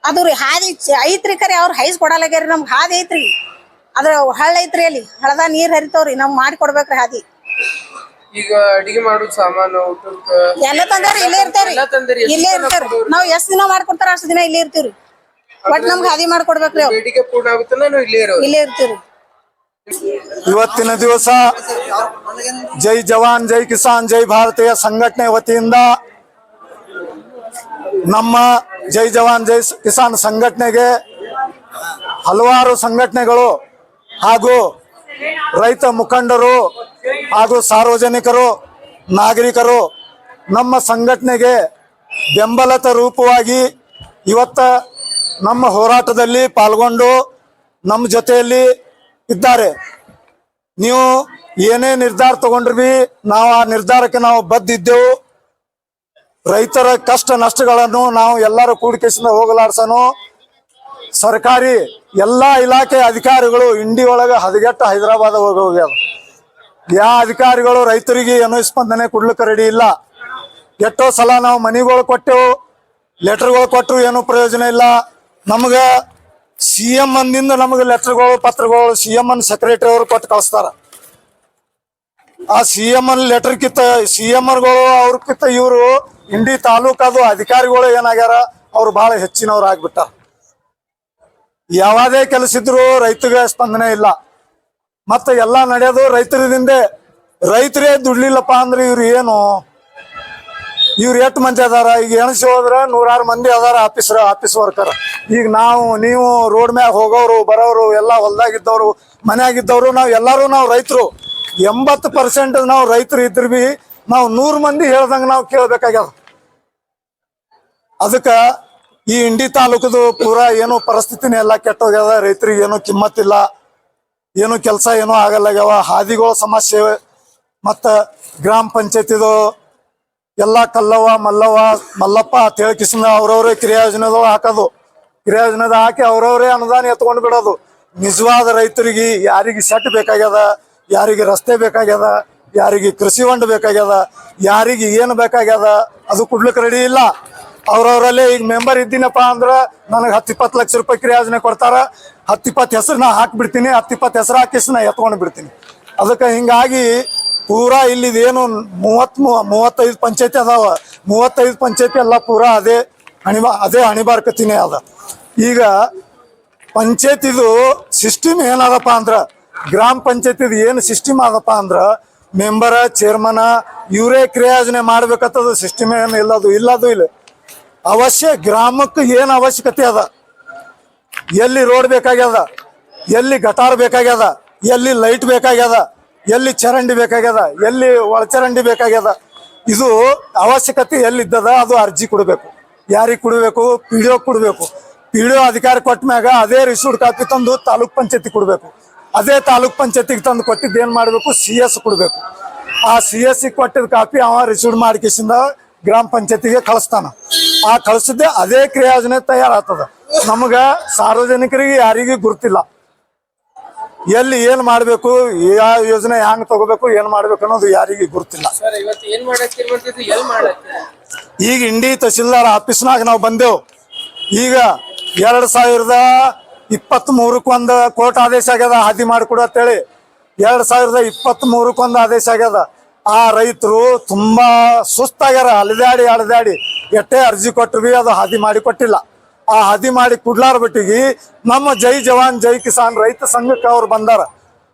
ಅದು ರೀ ಹಾದಿ ಐತ್ರಿ, ಕರೆ ಅವ್ರ ಹೈಸ್ ಕೊಡಲಾಗ್ಯಾರಿ. ನಮ್ಗ್ ಹಾದಿ ಐತ್ರಿ, ಅದ್ರ ಹಳ್ಳ ಐತ್ರಿ, ಅಲ್ಲಿ ಹಳದ ನೀರ್ ಹರಿತಾವ್ರಿ. ನಮ್ ಮಾಡಿ ಕೊಡ್ಬೇಕ್ರಿ ಹಾದಿ. ಈಗ ಅಡಿಗೆ ಮಾಡೋದು ಸಾಮಾನು ಎಲ್ಲ ತಂದಾರಿ, ಇಲ್ಲೇ ಇರ್ತೇವ್ರಿ, ಇಲ್ಲೇ ಇರ್ತೇವ್ರಿ. ನಾವ್ ಎಷ್ಟ್ ದಿನ ಮಾಡ್ಕೊಡ್ತಾರ ಅಷ್ಟ್ ದಿನ ಇಲ್ಲೇ ಇರ್ತೀವ್ರಿ. ಬಟ್ ನಮ್ಗೆ ಹಾದಿ ಮಾಡ್ಕೊಡ್ಬೇಕ್ರಿ. ಬೇಡಿಕೆ ಪೂರ್ಣ ಆಗುತ್ತಲ್ಲ ನಾವು ಇಲ್ಲೇ ಇರ್ತೀವ್ರಿ. ಇವತ್ತಿನ ದಿವಸ ಜೈ ಜವಾನ್ ಜೈ ಕಿಸಾನ್ ಜೈ ಭಾರತೀಯ ಸಂಘಟನೆ ವತಿಯಿಂದ ನಮ್ಮ ಜೈ ಜವಾನ್ ಜೈ ಕಿಸಾನ್ ಸಂಘಟನೆಗೆ ಹಲವಾರು ಸಂಘಟನೆಗಳು ಹಾಗೂ ರೈತ ಮುಖಂಡರು ಹಾಗೂ ಸಾರ್ವಜನಿಕರು ನಾಗರಿಕರು ನಮ್ಮ ಸಂಘಟನೆಗೆ ಬೆಂಬಲತ ರೂಪವಾಗಿ ಇವತ್ತ ನಮ್ಮ ಹೋರಾಟದಲ್ಲಿ ಪಾಲ್ಗೊಂಡು ನಮ್ಮ ಜೊತೆಯಲ್ಲಿ ಇದ್ದಾರೆ. ನೀವು ಏನೇ ನಿರ್ಧಾರ ತಗೊಂಡ್ರಿ ನಾವು ಆ ನಿರ್ಧಾರಕ್ಕೆ ನಾವು ಬದ್ಧಿದ್ದೆವು. ರೈತರ ಕಷ್ಟ ನಷ್ಟಗಳನ್ನು ನಾವು ಎಲ್ಲರೂ ಕೂಡಿಕೆಸಿಂದ ಹೋಗಲಾಡ್ಸನು. ಸರ್ಕಾರಿ ಎಲ್ಲಾ ಇಲಾಖೆ ಅಧಿಕಾರಿಗಳು ಇಂಡಿ ಒಳಗೆ ಹದಗೆಟ್ಟು ಹೈದರಾಬಾದ್ ಹೋಗ್ಯಾವ. ಯಾವ ಅಧಿಕಾರಿಗಳು ರೈತರಿಗೆ ಏನೋ ಸ್ಪಂದನೆ ಕೊಡ್ಲಿಕ್ಕೆ ರೆಡಿ ಇಲ್ಲ. ಎಷ್ಟೋ ಸಲ ನಾವು ಮನೆಗಳು ಕೊಟ್ಟೆವು, ಲೆಟರ್ಗಳು ಕೊಟ್ಟರು ಏನೂ ಪ್ರಯೋಜನ ಇಲ್ಲ. ನಮ್ಗೆ CM ಅಂದಿಂದ ನಮಗೆ ಲೆಟರ್ಗಳು ಪತ್ರಗಳು CM ಸೆಕ್ರೆಟರಿ ಅವರು ಕೊಟ್ಟು ಕಳಿಸ್ತಾರ. ಆ CM ಲೆಟರ್ ಕಿತ್ತ CMಗಳು ಅವ್ರಕ್ಕಿಂತ ಇವರು ಇಂಡಿ ತಾಲೂಕದು ಅಧಿಕಾರಿಗಳು ಏನಾಗ್ಯಾರ, ಅವ್ರು ಬಹಳ ಹೆಚ್ಚಿನವ್ರು ಆಗ್ಬಿಟ್ಟಾರ. ಯಾವುದೇ ಕೆಲಸ ಇದ್ರು ರೈತಗೆ ಸ್ಪಂದನೆ ಇಲ್ಲ. ಮತ್ತೆ ಎಲ್ಲ ನಡೆಯೋದು ರೈತರದಿಂದೆ. ರೈತರೇ ದುಡ್ಲಿಲ್ಲಪ್ಪ ಅಂದ್ರೆ ಇವ್ರು ಏನು, ಇವ್ರು ಎಷ್ಟು ಮಂದಿ ಅದಾರ? ಈಗ ಎಣಸಿ ಹೋದ್ರೆ 100 ಮಂದಿ ಅದಾರ ಆಫೀಸ್ ವರ್ಕರ್. ಈಗ ನಾವು ನೀವು ರೋಡ್ ಮ್ಯಾಗ ಹೋಗೋರು ಬರೋರು ಎಲ್ಲ ಹೊಲ್ದಾಗಿದ್ದವ್ರು ಮನ್ಯಾಗಿದ್ದವ್ರು ನಾವು ರೈತರು. 80% ನಾವು ರೈತರು ಇದ್ರ ಬಿ ನಾವು 100 ಮಂದಿ ಹೇಳ್ದಂಗ ನಾವು ಕೇಳ್ಬೇಕಾಗ್ಯದ. ಅದಕ್ಕ ಈ ಇಂಡಿ ತಾಲೂಕದು ಪೂರಾ ಏನೋ ಪರಿಸ್ಥಿತಿನೇ ಎಲ್ಲ ಕೆಟ್ಟೋಗ್ಯದ. ರೈತರಿಗೆ ಏನೋ ಕಿಮ್ಮತ್ತಿಲ್ಲ, ಏನು ಕೆಲಸ ಏನೋ ಆಗಲ್ಲಾಗ್ಯಾವ. ಹಾದಿಗಳ ಸಮಸ್ಯೆ, ಮತ್ತ ಗ್ರಾಮ ಪಂಚಾಯತಿದು ಎಲ್ಲ ಕಲ್ಲವ್ವ ಮಲ್ಲಪ್ಪ ಅಂತ ಹೇಳಿ ಕಿಸಿನ ಅವ್ರವ್ರೇ ಕ್ರಿಯಾಯೋಜನೆದೊಳಗೆ ಹಾಕೋದು. ಕ್ರಿಯಾಯೋಜನೆದ ಹಾಕಿ ಅವ್ರವ್ರೇ ಅನುದಾನ ಎತ್ಕೊಂಡು ಬಿಡೋದು. ನಿಜವಾದ ರೈತರಿಗೆ ಯಾರಿಗೆ ಸೆಟ್ ಬೇಕಾಗ್ಯದ, ಯಾರಿಗೆ ರಸ್ತೆ ಬೇಕಾಗ್ಯದ, ಯಾರಿಗೆ ಕೃಷಿ ಹೊಂಡ ಬೇಕಾಗ್ಯದ, ಯಾರಿಗೆ ಏನು ಬೇಕಾಗ್ಯದ ಅದು ಕೊಡ್ಲಿಕ್ಕೆ ರೆಡಿ ಇಲ್ಲ. ಅವ್ರವ್ರಲ್ಲೇ ಈಗ ಮೆಂಬರ್ ಇದ್ದೀನಪ್ಪ ಅಂದ್ರೆ ನನಗೆ 10-20 ಲಕ್ಷ ರೂಪಾಯಿ ಕ್ರಿಯಾಯೋಜನೆ ಕೊಡ್ತಾರ. 10-20 ಹೆಸರು ನಾ ಹಾಕಿಬಿಡ್ತೀನಿ, 10-20 ಹೆಸರು ಹಾಕಿಸಿ ನಾ ಎತ್ಕೊಂಡು ಬಿಡ್ತೀನಿ. ಅದಕ್ಕೆ ಹಿಂಗಾಗಿ ಪೂರಾ ಇಲ್ಲಿದೇನು 35 ಪಂಚಾಯತಿ ಅದಾವ. 35 ಪಂಚಾಯತಿ ಎಲ್ಲ ಪೂರಾ ಅದೇ ಅಣಿಬಾರ್ಕತಿನೇ ಅದ. ಈಗ ಪಂಚಾಯತಿದು ಸಿಸ್ಟಮ್ ಏನದಪ್ಪ ಅಂದ್ರ, ಗ್ರಾಮ ಪಂಚಾಯತಿದು ಏನು ಸಿಸ್ಟಮ್ ಅದಪ್ಪ ಅಂದ್ರ ಮೆಂಬರ ಚೇರ್ಮನ ಇವರೇ ಕ್ರಿಯಾಯೋಜನೆ ಮಾಡ್ಬೇಕಂತದ ಸಿಸ್ಟಮ್ ಏನು ಇಲ್ಲದು ಇಲ್ಲ. ಅವಶ್ಯ ಗ್ರಾಮಕ್ಕೆ ಏನು ಅವಶ್ಯಕತೆ ಅದ, ಎಲ್ಲಿ ರೋಡ್ ಬೇಕಾಗ್ಯದ, ಎಲ್ಲಿ ಗಟಾರ್ ಬೇಕಾಗ್ಯದ, ಎಲ್ಲಿ ಲೈಟ್ ಬೇಕಾಗ್ಯದ, ಎಲ್ಲಿ ಚರಂಡಿ ಬೇಕಾಗ್ಯದ, ಎಲ್ಲಿ ಒಳಚರಂಡಿ ಬೇಕಾಗ್ಯದ, ಇದು ಅವಶ್ಯಕತೆ ಎಲ್ಲಿದ್ದದ ಅದು ಅರ್ಜಿ ಕೊಡಬೇಕು. ಯಾರಿಗೆ ಕೊಡಬೇಕು? PDO ಕೊಡಬೇಕು. PDO ಅಧಿಕಾರ ಕೊಟ್ಟ ಮ್ಯಾಗ ಅದೇ ರಿಸೀವ್ಡ್ ಕಾಪಿ ತಂದು ತಾಲೂಕ್ ಪಂಚಾಯತಿ ಕೊಡಬೇಕು. ಅದೇ ತಾಲೂಕ್ ಪಂಚಾಯತಿಗೆ ತಂದು ಕೊಟ್ಟಿದ್ದು ಏನ್ ಮಾಡಬೇಕು? CS ಕೊಡಬೇಕು. ಆ CS ಕೊಟ್ಟಿದ್ದ ಕಾಪಿ ಅವ ರಿಸೀವ್ಡ್ ಮಾಡಿಕೆಸಿಂದ ಗ್ರಾಮ ಪಂಚಾಯತಿಗೆ ಕಳಿಸ್ತಾನ. ಆ ಕಳಿಸಿದ್ದೆ ಅದೇ ಕ್ರಿಯಾಯೋಜನೆ ತಯಾರಾಗ್ತದ. ನಮಗ ಸಾರ್ವಜನಿಕರಿಗೆ ಯಾರಿಗೂ ಗುರುತಿಲ್ಲ, ಎಲ್ಲಿ ಏನ್ ಮಾಡ್ಬೇಕು, ಯಾವ ಯೋಜನೆ ಹ್ಯಾಂಗ್ ತಗೋಬೇಕು, ಏನ್ ಮಾಡ್ಬೇಕು ಅನ್ನೋದು ಯಾರಿಗೂ ಗುರುತಿಲ್ಲ. ಈಗ ಇಂಡಿ ತಹಸೀಲ್ದಾರ್ ಆಫೀಸ್ನಾಗ ನಾವು ಬಂದೆವು. ಈಗ 2023 ಕೋರ್ಟ್ ಆದೇಶ ಆಗ್ಯದ ಹಾದಿ ಮಾಡಿಕೊಡು ಅಂತೇಳಿ. 2023 ಆದೇಶ ಆಗ್ಯದ. ಆ ರೈತರು ತುಂಬಾ ಸುಸ್ತಾಗ್ಯಾರ. ಅಲೆದಾಡಿ ಎಷ್ಟೇ ಅರ್ಜಿ ಕೊಟ್ಟರು ಬಿ ಅದು ಹಾದಿ ಮಾಡಿ ಕೊಟ್ಟಿಲ್ಲ. ಆ ಹಾದಿ ಮಾಡಿ ಕುಡ್ಲಾರ ಬಿಟ್ಟಿಗೆ ನಮ್ಮ ಜೈ ಜವಾನ್ ಜೈ ಕಿಸಾನ್ ರೈತ ಸಂಘಕ್ಕೆ ಅವ್ರು ಬಂದಾರ.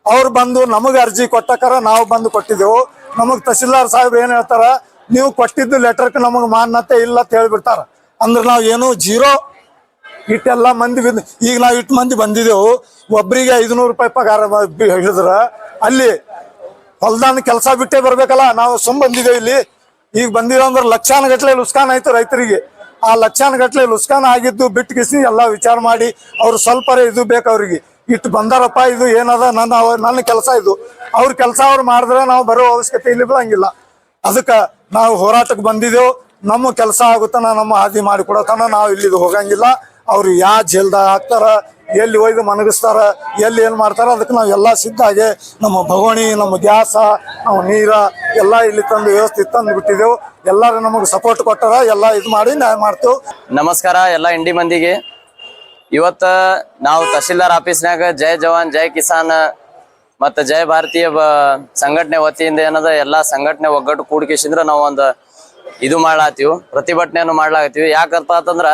ಅವ್ರು ಬಂದು ನಮಗೆ ಅರ್ಜಿ ಕೊಟ್ಟಕಾರ ನಾವು ಬಂದು ಕೊಟ್ಟಿದ್ದೆವು. ನಮಗ್ ತಹಸೀಲ್ದಾರ್ ಸಾಹೇಬ್ರು ಏನ್ ಹೇಳ್ತಾರ, ನೀವು ಕೊಟ್ಟಿದ್ದು ಲೆಟರ್ಕ್ ನಮಗ್ ಮಾನ್ಯತೆ ಇಲ್ಲ ಅಂತ ಹೇಳ್ಬಿಡ್ತಾರ. ಅಂದ್ರೆ ನಾವ್ ಏನು ಜೀರೋ ಇಟ್ಟೆಲ್ಲ ಮಂದಿ ಈಗ ನಾವು ಇಟ್ಟು ಮಂದಿ ಬಂದಿದ್ದೆವು, ಒಬ್ರಿಗೆ 500 ರೂಪಾಯಿ ಪಗಾರ ಹಿಡಿದ್ರ ಅಲ್ಲಿ ಹೊಲ್ದಾನ ಕೆಲಸ ಬಿಟ್ಟೇ ಬರ್ಬೇಕಲ್ಲ. ನಾವು ಬಂದಿದ್ದೇವೆ ಇಲ್ಲಿ. ಈಗ ಬಂದಿರೋ ಅಂದ್ರೆ ಲಕ್ಷಾನುಗಟ್ಲೆ ಲುಸ್ಕಾನ್ ಆಯ್ತು ರೈತರಿಗೆ. ಆ ಲಕ್ಷಾನುಗಟ್ಲೆ ಲುಸ್ಕಾನ್ ಆಗಿದ್ದು ಬಿಟ್ಟು ಕಿಸಿ ಎಲ್ಲ ವಿಚಾರ ಮಾಡಿ ಅವ್ರು ಸ್ವಲ್ಪ ಇದು ಬೇಕು ಅವ್ರಿಗೆ. ಇಟ್ಟು ಬಂದಾರಪ್ಪ, ಇದು ಏನದ ನನ್ನ ಕೆಲಸ, ಇದು ಅವ್ರ ಕೆಲಸ ಅವ್ರು ಮಾಡಿದ್ರೆ ನಾವು ಬರೋ ಅವಶ್ಯಕತೆ ಇಲ್ಲಿ ಬೀಳಂಗಿಲ್ಲ. ಅದಕ್ಕೆ ನಾವು ಹೋರಾಟಕ್ಕೆ ಬಂದಿದ್ದೆವು. ನಮ್ಮ ಕೆಲಸ ಆಗುತ್ತಾನ ನಮ್ಮ ಹಾದಿ ಮಾಡಿಕೊಡತನ ನಾವು ಇಲ್ಲಿದು ಹೋಗಂಗಿಲ್ಲ. ಅವ್ರು ಯಾವ ಜೈಲ್ದಾಗ ಹಾಕ್ತಾರ, ಎಲ್ಲಿ ಒಯ್ದು ಮನಗಿಸ್ತಾರ, ಎಲ್ಲಿ ಏನು ಮಾಡ್ತಾರ, ಅದಕ್ಕೆ ನಾವು ಎಲ್ಲ ಸಿದ್ಧಾಗಿ ನಮ್ಮ ಭಗೋಣಿ, ನಮ್ಮ ಗ್ಯಾಸ, ನಾವು ನೀರ ಎಲ್ಲ ಇಲ್ಲಿ ತಂದು ವ್ಯವಸ್ಥೆ ತಂದು ಬಿಟ್ಟಿದ್ದೆವು. ಎಲ್ಲರೂ ನಮಗೆ ಸಪೋರ್ಟ್ ಕೊಟ್ಟಾರ, ಎಲ್ಲ ಇದು ಮಾಡಿ ನ್ಯಾಯ ಮಾಡ್ತೇವೆ. ನಮಸ್ಕಾರ ಎಲ್ಲ ಇಂಡಿ ಮಂದಿಗೆ. ಇವತ್ತ ನಾವು ತಹಶೀಲ್ದಾರ್ ಆಫೀಸ್ನಾಗ ಜೈ ಜವಾನ್ ಜೈ ಕಿಸಾನ್ ಮತ್ತು ಜೈ ಭಾರತೀಯ ಸಂಘಟನೆ ವತಿಯಿಂದ ಏನದ ಎಲ್ಲ ಸಂಘಟನೆ ಒಗ್ಗಟ್ಟು ಕೂಡಿಕೆಸಿಂದ್ರ ನಾವು ಒಂದು ಇದು ಮಾಡ್ಲಾತೀವಿ, ಪ್ರತಿಭಟನೆಯನ್ನು ಮಾಡ್ಲಾಗತ್ತೀವಿ. ಯಾಕಂತ ಅಂತಂದ್ರ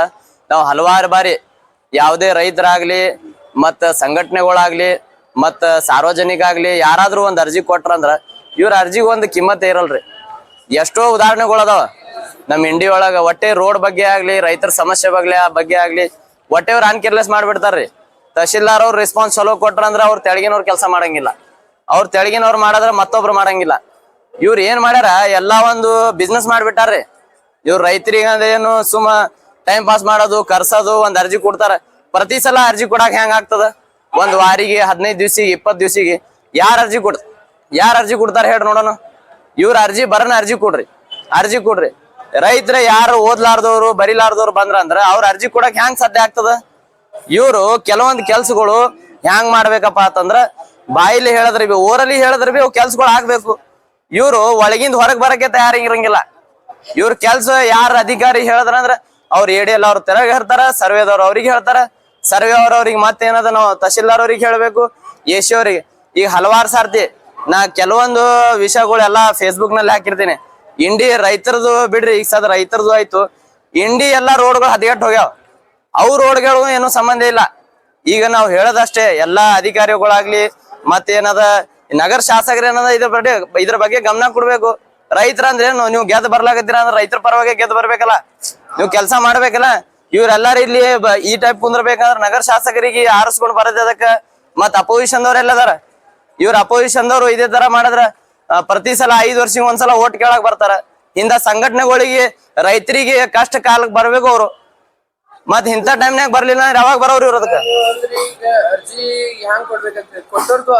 ನಾವು ಹಲವಾರು ಬಾರಿ ಯಾವುದೇ ರೈತರಾಗ್ಲಿ ಮತ್ತು ಸಂಘಟನೆಗಳಾಗ್ಲಿ ಮತ್ತು ಸಾರ್ವಜನಿಕ ಆಗ್ಲಿ ಯಾರಾದ್ರೂ ಒಂದು ಅರ್ಜಿ ಕೊಟ್ರಂದ್ರ ಇವ್ರ ಅರ್ಜಿಗೆ ಒಂದು ಕಿಮ್ಮತ್ತೇ ಇರಲ್ರಿ. ಎಷ್ಟೋ ಉದಾಹರಣೆಗಳದಾವ ನಮ್ಮ ಇಂಡಿ ಒಳಗ. ಒಟ್ಟೆ ರೋಡ್ ಬಗ್ಗೆ ಆಗ್ಲಿ, ರೈತರ ಸಮಸ್ಯೆ ಬಗ್ಗೆ ಆಗ್ಲಿ ಒಟ್ಟೆ ಅವ್ರು ಅನ್ಕೇರ್ಲೆಸ್ ಮಾಡ್ಬಿಡ್ತಾರ್ರಿ. ತಹಶೀಲ್ದಾರ್ ಅವ್ರು ರೆಸ್ಪಾನ್ಸ್ ಚಲೋ ಕೊಟ್ರಂದ್ರ ಅವ್ರು ತೆಳಗಿನವ್ರು ಕೆಲಸ ಮಾಡಂಗಿಲ್ಲ, ಅವ್ರು ತೆಳಗಿನವ್ರು ಮಾಡಾದ್ರ ಮತ್ತೊಬ್ರು ಮಾಡಂಗಿಲ್ಲ. ಇವ್ರು ಏನ್ ಮಾಡ್ಯಾರ, ಎಲ್ಲಾ ಒಂದು ಬಿಸ್ನೆಸ್ ಮಾಡ್ಬಿಟ್ಟಾರ್ರಿ. ಇವ್ರು ರೈತರಿಗೆ ಏನು ಸುಮ್ಮ ಟೈಮ್ ಪಾಸ್ ಮಾಡೋದು, ಕರ್ಸೋದು, ಒಂದ್ ಅರ್ಜಿ ಕೊಡ್ತಾರ. ಪ್ರತಿ ಸಲ ಅರ್ಜಿ ಕೊಡಾಕ್ ಹೆಂಗ್ ಆಗ್ತದ? ಒಂದ್ ವಾರಿಗೆ 15 ದಿವ್ಸಿಗೆ 20 ದಿವ್ಸಿಗೆ ಯಾರು ಅರ್ಜಿ ಕೊಡ್ತಾರ ಹೇಳ್ರಿ ನೋಡೋಣ. ಇವ್ರ ಅರ್ಜಿ ಅರ್ಜಿ ಕೊಡ್ರಿ. ರೈತರ ಯಾರು ಓದ್ಲಾರ್ದವ್ರು ಬರಿಲಾರ್ದವ್ರು ಬಂದ್ರ ಅಂದ್ರ ಅವ್ರ ಅರ್ಜಿ ಕೊಡಕ್ ಹೆಂಗ್ ಸಾಧ್ಯ ಆಗ್ತದ? ಇವ್ರು ಕೆಲವೊಂದ್ ಕೆಲ್ಸಗಳು ಹೆಂಗ್ ಮಾಡ್ಬೇಕಪ್ಪ ಅಂತಂದ್ರ ಬಾಯಿಲಿ ಹೇಳಿದ್ರಿ ಬಿ, ಓರಲ್ಲಿ ಹೇಳಿದ್ರಿ ಬಿ ಅವ್ ಕೆಲ್ಸಗಳು ಆಗ್ಬೇಕು. ಇವ್ರು ಒಳಗಿಂದ ಹೊರಗ್ ಬರಕ್ಕೆ ತಯಾರಿರಂಗಿಲ್ಲ. ಇವ್ರ ಕೆಲ್ಸ ಯಾರ ಅಧಿಕಾರಿ ಹೇಳಿದ್ರಂದ್ರ ಅವ್ರು ADL ಅವ್ರು ತೆರಗ್ ಹೇಳ್ತಾರ, ಸರ್ವೇದವ್ರು ಅವ್ರಿಗೆ ಹೇಳ್ತಾರ, ಸರ್ವೆ ಅವ್ರಿಗೆ ಮತ್ತೇನದ ನಾವು ತಹಶೀಲ್ದಾರ್ ಅವ್ರಿಗೆ ಹೇಳ್ಬೇಕು, AC ಅವ್ರಿಗೆ. ಈಗ ಹಲವಾರು ಸಾರ್ತಿ ನಾ ಕೆಲವೊಂದು ವಿಷಯಗಳೆಲ್ಲ ಫೇಸ್ಬುಕ್ ನಲ್ಲಿ ಹಾಕಿರ್ತೀನಿ. ಇಂಡಿ ರೈತರದು ಬಿಡ್ರಿ, ಈಗ ಸದ ರೈತರದು ಆಯ್ತು, ಇಂಡಿ ಎಲ್ಲಾ ರೋಡ್ಗಳು ಹದಗೆಟ್ಟು ಹೋಗ್ಯಾವ. ಅವು ರೋಡ್ಗಳು ಏನು ಸಂಬಂಧ ಇಲ್ಲ. ಈಗ ನಾವು ಹೇಳೋದಷ್ಟೇ, ಎಲ್ಲಾ ಅಧಿಕಾರಿಗಳಾಗ್ಲಿ ಮತ್ತೇನದ ನಗರ ಶಾಸಕರು ಏನದ ಇದ್ರ ಬಗ್ಗೆ ಗಮನ ಕೊಡ್ಬೇಕು. ರೈತರ ಅಂದ್ರೆ ಏನು, ನೀವು ಗೆದ್ದು ಬರ್ಲಾಗತ್ತೀರ ಅಂದ್ರೆ ರೈತರ ಪರವಾಗಿ ಗೆದ್ದು ಬರ್ಬೇಕಲ್ಲ, ನೀವು ಕೆಲಸ ಮಾಡ್ಬೇಕಲ್ಲ. ಇವ್ರೆಲ್ಲಾರು ಇಲ್ಲಿ ಈ ಟೈಪ್ ಕುಂದ್ರಬೇಕಂದ್ರ ನಗರ ಶಾಸಕರಿಗೆ ಆರಿಸ್ಕೊಂಡು ಬರೋದ್ ಅದಕ್ಕ. ಮತ್ ಅಪೋಸಿಷನ್ ದವ್ರ ಎಲ್ಲದಾರ, ಇವ್ರ ಅಪೋಸಿಷನ್ ದವ್ರು ಇದೇ ತರ ಮಾಡಿದ್ರ ಪ್ರತಿ ಸಲ 5 ವರ್ಷಕ್ಕೆ ಒಂದ್ಸಲ ಓಟ್ ಕೇಳಕ್ ಬರ್ತಾರ. ಇಂಥ ಸಂಘಟನೆಗಳಿಗೆ ರೈತರಿಗೆ ಕಷ್ಟ ಕಾಲಕ್ಕೆ ಬರ್ಬೇಕು ಅವ್ರು. ಮತ್ ಇಂಥ ಟೈಮ್ನಾಗ ಬರ್ಲಿಲ್ಲ ಅಂದ್ರೆ ಯಾವಾಗ ಬರೋರು ಇವ್ರ ಅದಕ್ಕ? ಅರ್ಜಿ ಹ್ಯಾಂಗ್ ಕೊಡ್ಬೇಕಂತ ಕೊಟ್ಟೋರ್ದು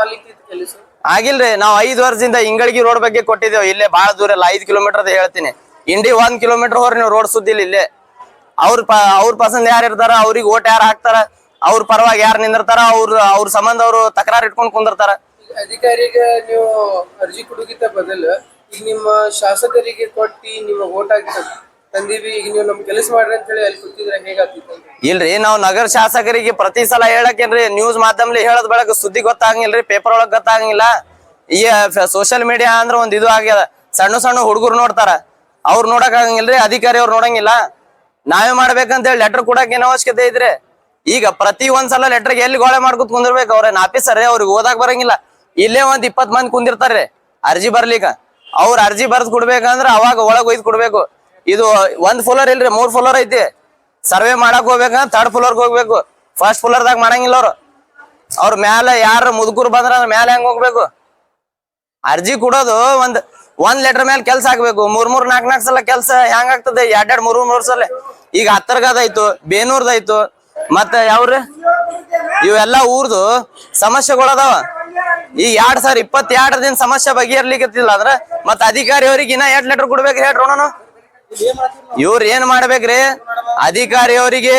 ಆಗಿಲ್ರಿ. ನಾವು 5 ವರ್ಷದಿಂದ ಇಂಗಳಗಿ ರೋಡ್ ಬಗ್ಗೆ ಕೊಟ್ಟಿದ್ದೇವೆ. ಇಲ್ಲೇ ಬಾಳ ದೂರ ಇಲ್ಲ, 5 ಕಿಲೋಮೀಟರ್ ಹೇಳ್ತೀನಿ. ಇಂಡಿ 1 ಕಿಲೋಮೀಟರ್ ಹೋರ್ ನೀವು ರೋಡ್ ಸುದ್ದಿಲ್ಲ. ಇಲ್ಲೇ ಅವ್ರ ಪಸಂದ್ ಯಾರು ಇರ್ತಾರ, ಅವ್ರಿಗೆ ಓಟ್ ಯಾರು ಹಾಕ್ತಾರ, ಅವ್ರ ಪರವಾಗಿ ಯಾರು ನಿಂದಿರ್ತಾರ, ಅವ್ರ ಸಂಬಂಧ ಅವ್ರು ತಕರಾರು ಇಟ್ಕೊಂಡ್ ಕುಂದಿರ್ತಾರ. ಅಧಿಕಾರಿಗೆ ನೀವು ಅರ್ಜಿ ಕೊಡೋಕ್ಕಿಂತ ಬದಲು ಈಗ ನಿಮ್ಮ ಶಾಸಕರಿಗೆ ಕೊಟ್ಟಿ ನಿಮ್ಮ ಓಟ್ ಹಾಕಿ ತಂದೀವಿ, ಈಗ ನೀವು ನಮ್ ಕೆಲಸ ಮಾಡ್ರಿ ಅಂತ ಹೇಳಿ ಅಲ್ಲಿ ಕೂತಿದ್ರೆ ಹೇಗಾಗ್ತಿತ್ತು? ಇಲ್ರಿ, ನಾವು ನಗರ ಶಾಸಕರಿಗೆ ಪ್ರತಿ ಸಲ ಹೇಳಕೇನ್ರಿ, ನ್ಯೂಸ್ ಮಾಧ್ಯಮದಲ್ಲಿ ಹೇಳದ್ ಬೆಳಕ ಸುದ್ದಿ ಗೊತ್ತಾಗಂಗಿಲ್ರಿ, ಪೇಪರ್ ಒಳಗ್ ಗೊತ್ತಾಗಂಗಿಲ್ಲ. ಈ ಸೋಷಿಯಲ್ ಮೀಡಿಯಾ ಅಂದ್ರೆ ಒಂದ್ ಇದು ಆಗ್ಯದ. ಸಣ್ಣ ಹುಡುಗರು ನೋಡ್ತಾರ, ಅವ್ರು ನೋಡಕ್ ಆಗಂಗಿಲ್ರಿ, ಅಧಿಕಾರಿ ಅವ್ರು ನೋಡಂಗಿಲ್ಲ. ನಾವೇ ಮಾಡ್ಬೇಕಂತ ಹೇಳಿ ಲೆಟರ್ ಕೊಡಕ್ ಏನ್ ಅವಶ್ಯಕತೆ ಇದ್ರೆ? ಈಗ ಪ್ರತಿ ಒಂದ್ಸಲ ಲೆಟರ್ಗೆ ಎಲ್ಲಿ ಗೋಳೆ ಮಾಡ್ಕೊತ ಕುಂದಿರ್ಬೇಕು? ಅವ್ರೇನ್ ಆಫೀಸರ್, ಅವ್ರಿಗೆ ಓದಾಕ್ ಬರಂಗಿಲ್ಲ. ಇಲ್ಲೇ ಒಂದ್ 20 ಮಂದಿ ಕುಂದಿರ್ತಾರ್ರಿ ಅರ್ಜಿ ಬರ್ಲಿಕ್ಕ. ಅವ್ರ ಅರ್ಜಿ ಬರ್ದ್ ಕೊಡ್ಬೇಕಂದ್ರ ಅವಾಗ ಒಳಗ್ ಒಯ್ದು ಕೊಡ್ಬೇಕು. ಇದು 1 ಫ್ಲೋರ್ ಇಲ್ರಿ, 3 ಫ್ಲೋರ್ ಐತಿ. ಸರ್ವೆ ಮಾಡಕ್ ಹೋಗ್ಬೇಕಂದ್ರ 3rd ಫ್ಲೋರ್ಗೆ ಹೋಗ್ಬೇಕು. 1st ಫ್ಲೋರ್ದಾಗ ಮಾಡಂಗಿಲ್ಲ ಅವ್ರ ಮ್ಯಾಲ ಯಾರ ಮುದುಕರು ಬಂದ್ರ ಮ್ಯಾಲ ಹೆಂಗ್ ಹೋಗ್ಬೇಕು? ಅರ್ಜಿ ಕೊಡೋದು ಒಂದ್ ಲೆಟರ್ ಮೇಲೆ ಕೆಲ್ಸ ಆಗ್ಬೇಕು. 3 4 ಸಲ ಕೆಲ್ಸ ಹೆಂಗ್ ಆಗ್ತದೆ? 2 3 ಸಲ. ಈಗ ಹತ್ತರ್ಗದಾಯ್ತು, ಬೇನೂರ್ದಾಯ್ತು, ಮತ್ತ ಯಾವ್ರಿ ಇವೆಲ್ಲಾ ಊರ್ದು ಸಮಸ್ಯೆಗಳದಾವ. ಈ 2022 ಸಮಸ್ಯೆ ಬಗೆಹರ್ಲಿಕ್ಕತ್ತಿಲ್ಲ ಅಂದ್ರ ಮತ್ತ ಅಧಿಕಾರಿ ಅವ್ರಿಗೆ ಇನ್ನ 8 ಲೆಟರ್ ಕೊಡ್ಬೇಕು ಹೇಳ್ರಿ ನೋಡೋಣ. ಇವ್ರ ಏನ್ ಮಾಡ್ಬೇಕ್ರಿ? ಅಧಿಕಾರಿ ಅವರಿಗೆ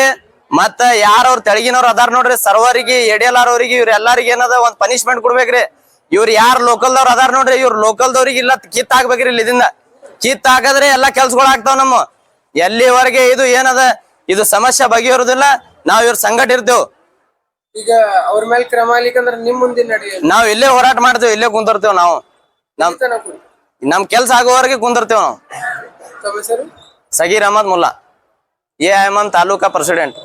ಮತ್ತ ಯಾರವ್ರ ತೆಳಗಿನವ್ರು ಅದಾರ ನೋಡ್ರಿ, ಸರ್ವರಿಗೆ ADL ಅವ್ರಿಗೆ, ಇವ್ರ ಎಲ್ಲಾರಿಗೆ ಏನದ ಒಂದ್ ಪನಿಷ್ಮೆಂಟ್ ಕೊಡ್ಬೇಕ್ರಿ. ಇವ್ರು ಯಾರು ಲೋಕಲ್ದವ್ರು ಅದಾರ ನೋಡ್ರಿ, ಇವ್ರ ಲೋಕಲ್ದವ್ರಿಗೆ ಇಲ್ಲ ಕಿತ್ ಹಾಕ್ಬೇಕ್ರಿ. ಇಲ್ಲಿಂದ ಕಿತ್ ಹಾಕದ್ರೆ ಎಲ್ಲಾ ಕೆಲ್ಸಗಳು ಆಗ್ತಾವ. ನಮ್ಮ ಎಲ್ಲಿವರೆಗೆ ಇದು ಏನದ ಇದು ಸಮಸ್ಯೆ ಬಗೆಹರುದಿಲ್ಲ, ನಾವ್ ಇವ್ರ ಸಂಘಟ ಇರ್ತೇವ್. ಈಗ ಅವ್ರ ಮೇಲೆ ಕ್ರಮ ಆಗ್ಲಿಕ್ಕಂದ್ರ ನಿಮ್ ಮುಂದಿನ ನಡಿ ನಾವ್ ಇಲ್ಲೇ ಹೋರಾಟ ಮಾಡ್ತೇವೆ, ಇಲ್ಲೇ ಕುಂದಿರ್ತೇವ್. ನಾವು ನಮ್ ಕೆಲ್ಸ ಆಗೋವರೆಗೆ ಕುಂದಿರ್ತೇವ್. ನಾವು ಸಗೀರ್ ಅಹಮದ್ ಮುಲ್ಲಾ, AIMN ತಾಲೂಕಾ ಪ್ರೆಸಿಡೆಂಟ್.